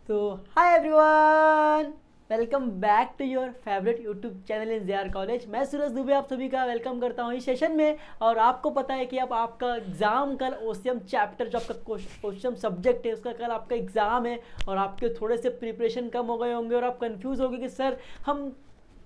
तो hi everyone, welcome back to your favourite YouTube channel in J R college. मैं सूरज दुबे आप सभी का वेलकम करता हूँ इस सेशन में। और आपको पता है कि अब आपका एग्ज़ाम कल ओसीएम चैप्टर जो आपका क्वेश्चन सब्जेक्ट है उसका कल आपका एग्ज़ाम है। और आपके थोड़े से प्रिपरेशन कम हो गए होंगे और आप कंफ्यूज हो गए कि सर हम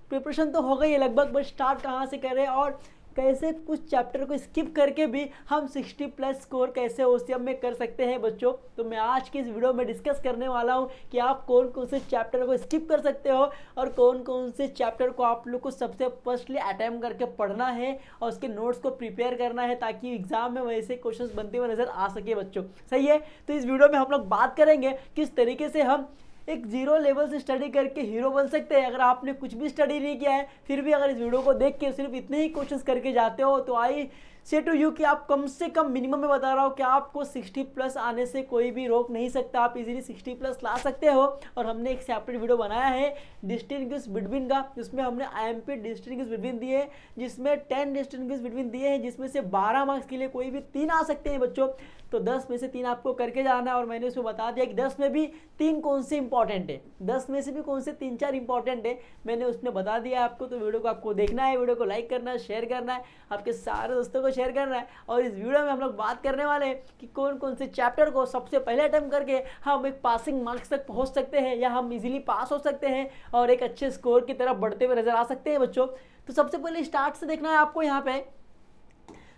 प्रिपरेशन तो हो गई है लगभग, बट स्टार्ट कहाँ से करें और कैसे कुछ चैप्टर को स्किप करके भी हम 60 प्लस स्कोर कैसे ओसीएम में कर सकते हैं बच्चों। तो मैं आज की इस वीडियो में डिस्कस करने वाला हूं कि आप कौन कौन से चैप्टर को स्किप कर सकते हो और कौन कौन से चैप्टर को आप लोग को सबसे फर्स्टली अटैम्प्ट करके पढ़ना है और उसके नोट्स को प्रिपेयर करना है ताकि एग्जाम में वैसे क्वेश्चंस बनते हुए नजर आ सके बच्चों। सही है, तो इस वीडियो में हम लोग बात करेंगे किस तरीके से हम एक जीरो लेवल से स्टडी करके हीरो बन सकते हैं। अगर आपने कुछ भी स्टडी नहीं किया है फिर भी अगर इस वीडियो को देख के सिर्फ इतने ही क्वेश्चंस करके जाते हो तो आई से टू यू कि आप कम से कम मिनिमम में बता रहा हूँ कि आपको 60 प्लस आने से कोई भी रोक नहीं सकता। आप इजीली 60 प्लस ला सकते हो। और हमने एक सेपरेट वीडियो बनाया है डिस्टिंग्विश बिटवीन का, जिसमें हमने आईएमपी डिस्टिंग्विश बिटवीन दिए हैं, जिसमें 10 डिस्टिंग्विश बिटवीन दिए हैं, जिसमें से 12 मार्क्स के लिए कोई भी 3 आ सकते हैं बच्चों। तो 10 में से 3 आपको करके जाना है। और मैंने उसमें बता दिया कि 10 में भी 3 कौन से इंपॉर्टेंट है, 10 में से भी कौन से 3-4 इंपॉर्टेंट है, मैंने उसमें बता दिया आपको। तो वीडियो को आपको देखना है, वीडियो को लाइक करना है, शेयर करना है, आपके सारे दोस्तों को शेयर करना है। और इस वीडियो में हम लोग बात करने वाले हैं कि कौन कौन से चैप्टर को सबसे पहले अटेम्प्ट करके हम एक पासिंग मार्क्स तक पहुंच सकते हैं या हम इजीली पास हो सकते हैं और एक अच्छे स्कोर की तरफ बढ़ते हुए नजर आ सकते हैं बच्चों। तो सबसे पहले स्टार्ट से देखना है आपको। यहाँ पे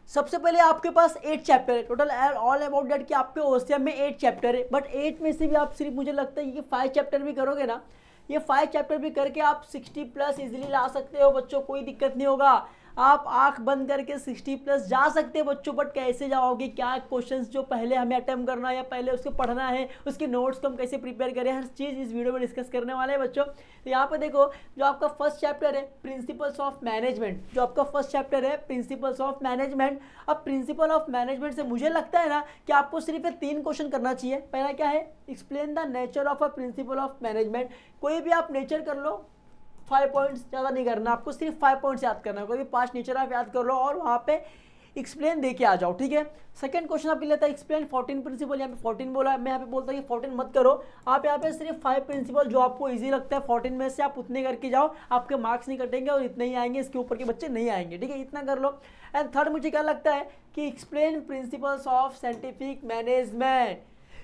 सबसे पहले आपके पास 8 चैप्टर है टोटल, ऑल अबाउट दैट कि आपके ओसीएम में 8 चैप्टर है। बट 8 में से भी आप सिर्फ, मुझे लगता है कि 5 चैप्टर भी करोगे ना, ये 5 चैप्टर भी करके आप 60 प्लस इजीली ला सकते हो बच्चों, कोई दिक्कत नहीं होगा। आप आंख बंद करके 60 प्लस जा सकते हैं बच्चों। बट कैसे जाओगे, क्या क्वेश्चंस जो पहले हमें अटेम्प्ट करना है या पहले उसको पढ़ना है, उसके नोट्स को हम कैसे प्रिपेयर करें, हर चीज़ इस वीडियो में डिस्कस करने वाले हैं बच्चों। तो यहाँ पे देखो, जो आपका फर्स्ट चैप्टर है प्रिंसिपल्स ऑफ मैनेजमेंट, जो आपका फर्स्ट चैप्टर है प्रिंसिपल्स ऑफ मैनेजमेंट। अब प्रिंसिपल ऑफ मैनेजमेंट से मुझे लगता है ना कि आपको सिर्फ 3 क्वेश्चन करना चाहिए। पहला क्या है, explain the nature of a principle of management. कोई भी आप नेचर कर लो, 5 पॉइंट्स, ज़्यादा नहीं करना आपको, सिर्फ 5 पॉइंट्स याद करना है। कोई भी 5 नेचर आप याद कर लो और वहाँ पे एक्सप्लेन दे के आ जाओ, ठीक है। सेकंड क्वेश्चन आपके लेता है एक्सप्लेन 14 प्रिंसिपल। यहाँ पे 14 बोला है, मैं यहाँ पे बोलता हूँ कि 14 मत करो। आप यहाँ पे सिर्फ 5 प्रिंसिपल जो आपको इजी लगता है 14 में से आप उतने करके जाओ, आपके मार्क्स नहीं कटेंगे और इतने ही आएंगे, इसके ऊपर के बच्चे नहीं आएंगे, ठीक है, इतना कर लो। एंड थर्ड मुझे क्या लगता है कि explain principles of scientific management,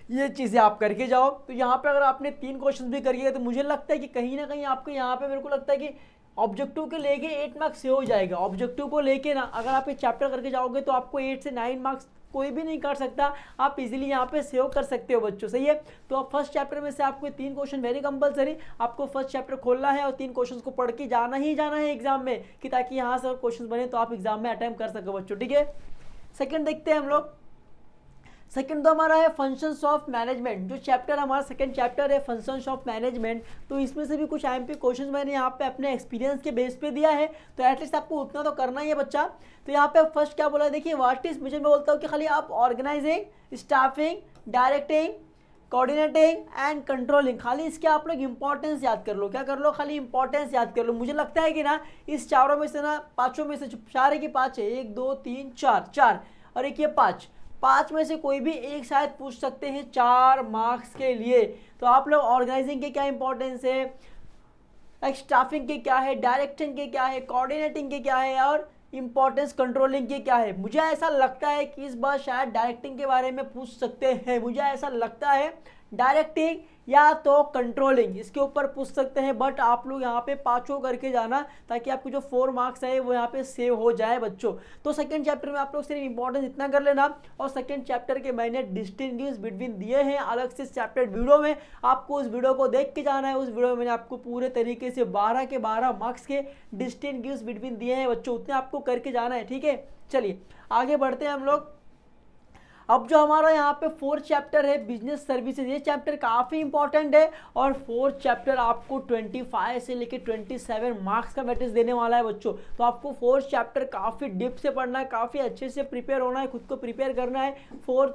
ये चीज़ें आप करके जाओ। तो यहाँ पे अगर आपने 3 क्वेश्चन भी करिए तो मुझे लगता है कि कहीं ना कहीं आपको यहाँ पे, मेरे को लगता है कि ऑब्जेक्टिव के लेके 8 मार्क्स से हो जाएगा। ऑब्जेक्टिव को लेके ना अगर आप ये चैप्टर करके जाओगे तो आपको 8 से 9 मार्क्स कोई भी नहीं कर सकता, आप इजीली यहाँ पे सेव कर सकते हो बच्चों, सही है। तो अब फर्स्ट चैप्टर में से आपको 3 क्वेश्चन वेरी कंपलसरी, आपको फर्स्ट चैप्टर खोलना है और 3 क्वेश्चन को पढ़ के जाना ही जाना है एग्जाम में, कि ताकि यहाँ से क्वेश्चन बने तो आप एग्जाम में अटेम्प्ट कर सको बच्चों, ठीक है। सेकंड देखते हैं हम लोग। सेकंड तो हमारा है फंक्शंस ऑफ मैनेजमेंट। जो चैप्टर हमारा सेकंड चैप्टर है फंक्शंस ऑफ मैनेजमेंट, तो इसमें से भी कुछ आईएमपी क्वेश्चंस मैंने यहाँ पे अपने एक्सपीरियंस के बेस पे दिया है, तो एटलीस्ट आपको उतना तो करना ही है बच्चा। तो यहाँ पे फर्स्ट क्या बोला है, देखिए व्हाट इज, मुझे मैं बोलता हूँ कि खाली आप organising, staffing, directing, coordinating and controlling, खाली इसके आप लोग इंपॉर्टेंस याद कर लो। क्या कर लो, खाली इंपॉर्टेंस याद कर लो। मुझे लगता है कि ना इस चारों में से ना, पाँचों में से, 4 है कि 5 है, 1 2 3 4, 4 और एक ये 5 में से कोई भी एक शायद पूछ सकते हैं 4 मार्क्स के लिए। तो आप लोग ऑर्गेनाइजिंग के क्या इंपॉर्टेंस है, स्टाफिंग के क्या है, डायरेक्टिंग के क्या है, कोऑर्डिनेटिंग के क्या है और इंपॉर्टेंस कंट्रोलिंग की क्या है। मुझे ऐसा लगता है कि इस बार शायद डायरेक्टिंग के बारे में पूछ सकते हैं, मुझे ऐसा लगता है डायरेक्टिंग या तो कंट्रोलिंग, इसके ऊपर पूछ सकते हैं। बट आप लोग यहाँ पे 5 करके जाना ताकि आपके जो 4 मार्क्स है वो यहाँ पे सेव हो जाए बच्चों। तो सेकंड चैप्टर में आप लोग सिर्फ इंपॉर्टेंस इतना कर लेना। और सेकंड चैप्टर के मैंने डिस्टिंग्विश बिटवीन दिए हैं अलग से सेपरेट वीडियो में, आपको उस वीडियो को देख के जाना है। उस वीडियो में मैंने आपको पूरे तरीके से 12 के 12 मार्क्स के डिस्टिंग्विश बिटवीन दिए हैं बच्चों, उतने आपको करके जाना है, ठीक है। चलिए आगे बढ़ते हैं हम लोग। अब जो हमारा यहाँ पे 4th चैप्टर है बिजनेस सर्विसेज, ये चैप्टर काफ़ी इंपॉर्टेंट है और 4th चैप्टर आपको 25 से लेकर 27 मार्क्स का वेटेज देने वाला है बच्चों। तो आपको 4th चैप्टर काफ़ी डीप से पढ़ना है, काफ़ी अच्छे से प्रिपेयर होना है, खुद को प्रिपेयर करना है 4th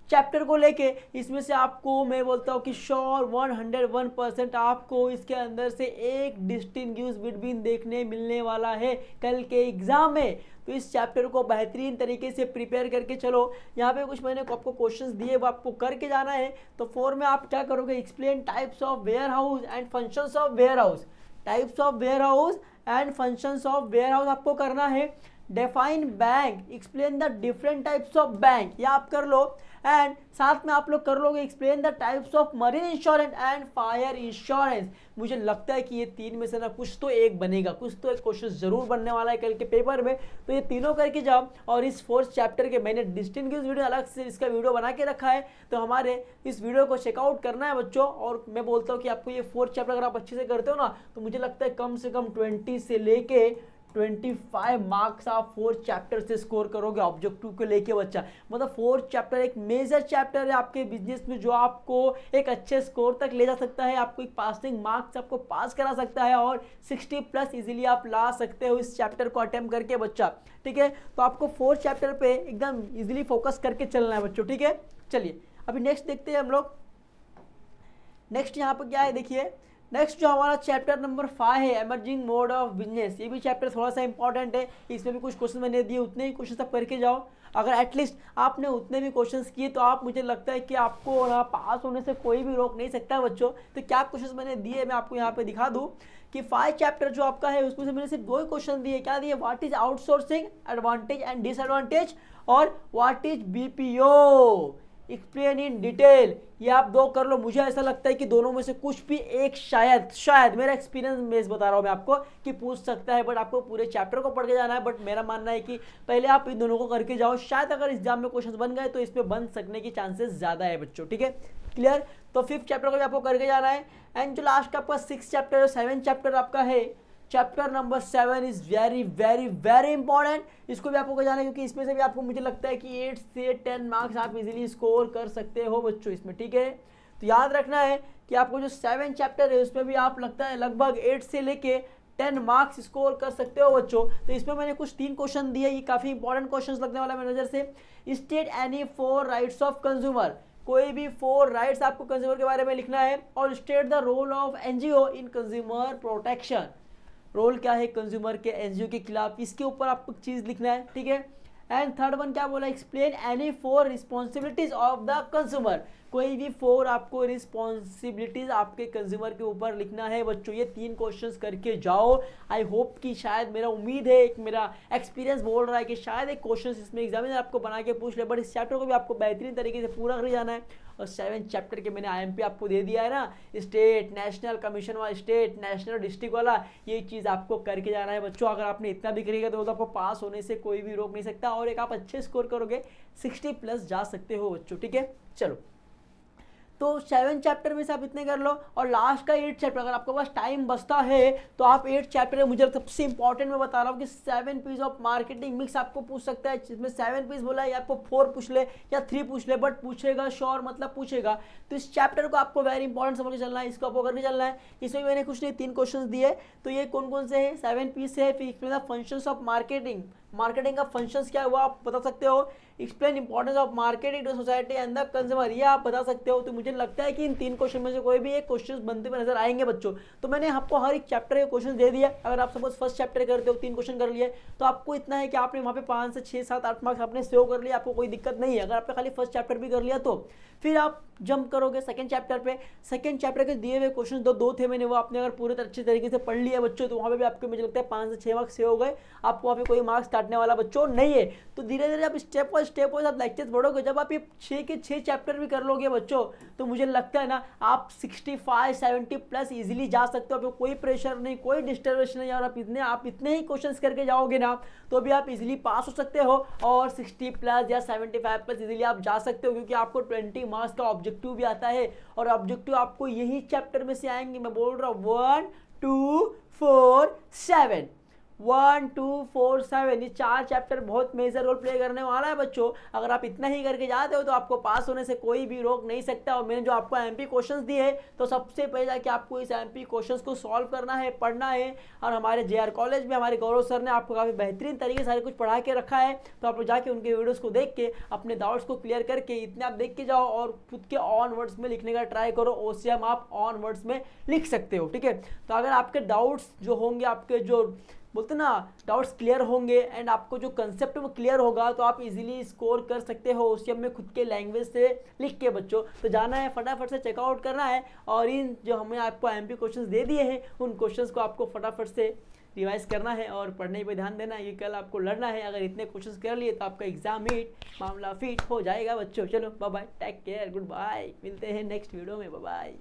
चैप्टर को लेके। इसमें से आपको मैं बोलता हूँ कि श्योर 101% आपको इसके अंदर से एक डिस्टिंग्विश बिटवीन देखने मिलने वाला है कल के एग्जाम में। तो इस चैप्टर को बेहतरीन तरीके से प्रिपेयर करके चलो। यहाँ पे कुछ मैंने आपको क्वेश्चंस दिए वो आपको करके जाना है। तो 4 में आप क्या करोगे, explain types of warehouse and functions of warehouse, types of warehouse and functions of warehouse आपको करना है। Define bank, explain the different types of bank, ये आप कर लो। एंड साथ में आप लोग कर लोगे explain the types of marine insurance and fire insurance. मुझे लगता है कि ये 3 में से ना कुछ तो एक बनेगा, कुछ तो एक क्वेश्चन जरूर बनने वाला है कल के पेपर में। तो ये तीनों करके जाओ। और इस 4th चैप्टर के मैंने डिस्टिंग्विश वीडियो अलग से इसका वीडियो बना के रखा है, तो हमारे इस वीडियो को चेकआउट करना है बच्चों। और मैं बोलता हूँ कि आपको ये 4th चैप्टर अगर आप अच्छे से करते हो ना, तो मुझे लगता है कम से कम 20 से लेके 25 मार्क्स आप 4th चैप्टर से स्कोर करोगे ऑब्जेक्टिव को लेके बच्चा। मतलब 4th चैप्टर एक मेजर चैप्टर है आपके बिजनेस में, जो आपको एक अच्छे स्कोर तक ले जा सकता है, आपको एक पासिंग मार्क्स आपको पास करा सकता है और 60+ इजीली आप ला सकते हो इस चैप्टर को अटेम्प्ट करके बच्चा। ठीक है, तो आपको 4th चैप्टर पे एकदम इजीली फोकस करके चलना है बच्चों। ठीक है, चलिए अभी नेक्स्ट देखते हैं हम लोग। नेक्स्ट यहाँ पर क्या है देखिए, नेक्स्ट जो हमारा चैप्टर नंबर 5 है, एमर्जिंग मोड ऑफ बिजनेस। ये भी चैप्टर थोड़ा सा इंपॉर्टेंट है, इसमें भी कुछ क्वेश्चन मैंने दिए, उतने ही क्वेश्चन आप करके जाओ। अगर एटलीस्ट आपने उतने भी क्वेश्चंस किए तो आप, मुझे लगता है कि आपको ना पास होने से कोई भी रोक नहीं सकता है बच्चों। तो क्या क्वेश्चंस मैंने दिए मैं आपको यहाँ पे दिखा दूँ कि 5 चैप्टर जो आपका है उसमें से मैंने सिर्फ 2 ही क्वेश्चन दिए। क्या दिए, what is outsourcing, advantage and disadvantage, और what is BPO, explain in detail. ये आप 2 कर लो। मुझे ऐसा लगता है कि दोनों में से कुछ भी एक शायद मेरा एक्सपीरियंस बेस बता रहा हूँ मैं आपको कि पूछ सकता है, बट आपको पूरे चैप्टर को पढ़ के जाना है। बट मेरा मानना है कि पहले आप इन दोनों को करके जाओ, शायद अगर एग्जाम में क्वेश्चन बन गए तो इसमें बन सकने की चांसेस ज़्यादा है बच्चों। ठीक है, क्लियर। तो 5th चैप्टर को भी आपको करके जाना है। एंड जो लास्ट का आपका 6th चैप्टर, 7th चैप्टर आपका है, chapter number 7 is very very very important. इसको भी आपको जाना है क्योंकि इसमें से भी आपको, मुझे लगता है कि 8 से 10 मार्क्स आप इजीली स्कोर कर सकते हो बच्चों इसमें। ठीक है, तो याद रखना है कि आपको जो 7 चैप्टर है उसमें भी आप लगता है लगभग 8 से लेके 10 मार्क्स स्कोर कर सकते हो बच्चों। तो इसमें मैंने कुछ 3 क्वेश्चन दिए, ये काफ़ी इंपॉर्टेंट क्वेश्चन लगने वाला है मेरी नज़र से। State any 4 rights of consumer, कोई भी 4 राइट्स आपको कंज्यूमर के बारे में लिखना है। और state the role of NGO in consumer protection, role क्या है कंज्यूमर के एनजीओ के खिलाफ, इसके ऊपर आपको चीज लिखना है। ठीक है, एंड थर्ड वन क्या बोला, explain any 4 responsibilities of the consumer, कोई भी 4 आपको रिस्पॉन्सिबिलिटीज आपके कंज्यूमर के ऊपर लिखना है बच्चों। ये 3 क्वेश्चंस करके जाओ। आई होप कि शायद, मेरा उम्मीद है, एक मेरा एक्सपीरियंस बोल रहा है कि शायद एक क्वेश्चंस इसमें एग्जामिनर आपको बना के पूछ ले, बट इस चैप्टर को भी आपको बेहतरीन तरीके से पूरा कर जाना है। और 7 चैप्टर के मैंने IMP आपको दे दिया है ना, स्टेट नेशनल कमीशन वाला, स्टेट नेशनल डिस्ट्रिक्ट वाला, ये चीज़ आपको करके जाना है बच्चों। अगर आपने इतना भी करेगा तो आपको पास होने से कोई भी रोक नहीं सकता, और एक आप अच्छे स्कोर करोगे 60+ जा सकते हो बच्चों। ठीक है, चलो तो 7 चैप्टर में से आप इतने कर लो। और लास्ट का 8 चैप्टर, अगर आपके पास टाइम बचता है तो आप 8 चैप्टर है, मुझे सबसे इंपॉर्टेंट मैं बता रहा हूँ कि 7 पीस ऑफ मार्केटिंग मिक्स आपको पूछ सकता है। जिसमें 7 पीस बोला है, या आपको 4 पूछ ले या 3 पूछ ले, बट पूछेगा श्योर, मतलब पूछेगा। तो इस चैप्टर को आपको वेरी इंपॉर्टेंट समझ के चलना है, इसको आपको करके चलना है। इसमें मैंने कुछ नहीं 3 क्वेश्चन दिए, तो ये कौन कौन से हैं, 7 पीस है। फिर explain the functions of marketing, marketing का फंक्शंस क्या है वो आप बता सकते हो। Explain importance of marketing to society and the consumer, ये आप बता सकते हो। तो मुझे लगता है कि इन 3 क्वेश्चन में से कोई भी एक क्वेश्चन बनते हुए नजर आएंगे बच्चों। तो मैंने आपको हर एक चैप्टर के क्वेश्चन दे दिया। अगर आप सपोज फर्स्ट चैप्टर करते हो, 3 क्वेश्चन कर लिए, तो आपको इतना है कि आपने वहाँ पे 5 से 6, 7, 8 मार्क्स आपने सेव कर लिया, आपको कोई दिक्कत नहीं है। अगर आपने खाली फर्स्ट चैप्टर भी कर लिया तो फिर आप जंप करोगे सेकंड चैप्टर पे। सेकंड चैप्टर के दिए हुए क्वेश्चन दो थे मैंने, वो आपने अगर पूरे अच्छे तरीके से पढ़ लिया बच्चों, तो वहाँ पे भी आपको मुझे लगता है 5 से 6 मार्क्स सेव हो गए। आपको वहाँ पे कोई मार्क्स काटने वाला बच्चों नहीं है। तो धीरे धीरे आप स्टेप बाय स्टेप आप लेक्चर्स बढ़ोगे, जब आप ये 6 के 6 चैप्टर भी कर लोगे बच्चों, तो मुझे लगता है ना आप 65, 70+ इजीली जा सकते हो। आपको कोई प्रेशर नहीं, कोई डिस्टर्बेंस नहीं, और आप इतने ही क्वेश्चंस करके जाओगे ना, तो भी आप इजीली पास हो सकते हो और 60+ या 75+ इजीली आप जा सकते हो, क्योंकि आपको 20 मार्क्स का ऑब्जेक्टिव भी आता है। और ऑब्जेक्टिव आपको यही चैप्टर में से आएंगे, मैं बोल रहा हूँ 1, 2, 4, 7, 1, 2, 4, 7, ये 4 चैप्टर बहुत मेजर रोल प्ले करने वाला है बच्चों। अगर आप इतना ही करके जाते हो तो आपको पास होने से कोई भी रोक नहीं सकता। और मैंने जो आपको MP क्वेश्चंस दिए हैं, तो सबसे पहले जाके आपको इस MP क्वेश्चंस को सॉल्व करना है, पढ़ना है। और हमारे JR कॉलेज में हमारे गौरव सर ने आपको काफ़ी बेहतरीन तरीके से सारे कुछ पढ़ा के रखा है। तो आप लोग जाके उनके वीडियोज़ को देख के अपने डाउट्स को क्लियर करके इतने आप देख के जाओ, और खुद के ऑन वर्ड्स में लिखने का ट्राई करो। OCM आप ऑन वर्ड्स में लिख सकते हो। ठीक है, तो अगर आपके डाउट्स जो होंगे, आपके जो बोलते ना डाउट्स क्लियर होंगे एंड आपको जो कंसेप्ट वो क्लियर होगा तो आप इजीली स्कोर कर सकते हो ओसीएम में खुद के लैंग्वेज से लिख के बच्चों। तो जाना है फटाफट से चेकआउट करना है और इन जो हमने आपको एमपी क्वेश्चंस दे दिए हैं उन क्वेश्चंस को आपको फटाफट से रिवाइज करना है और पढ़ने पे ध्यान देना है। ये कल आपको लड़ना है, अगर इतने क्वेश्चंस कर लिए तो आपका एग्जाम हीट मामला फिट हो जाएगा बच्चों। चलो bye bye, take care, good bye, मिलते हैं नेक्स्ट वीडियो में, बाय बाय।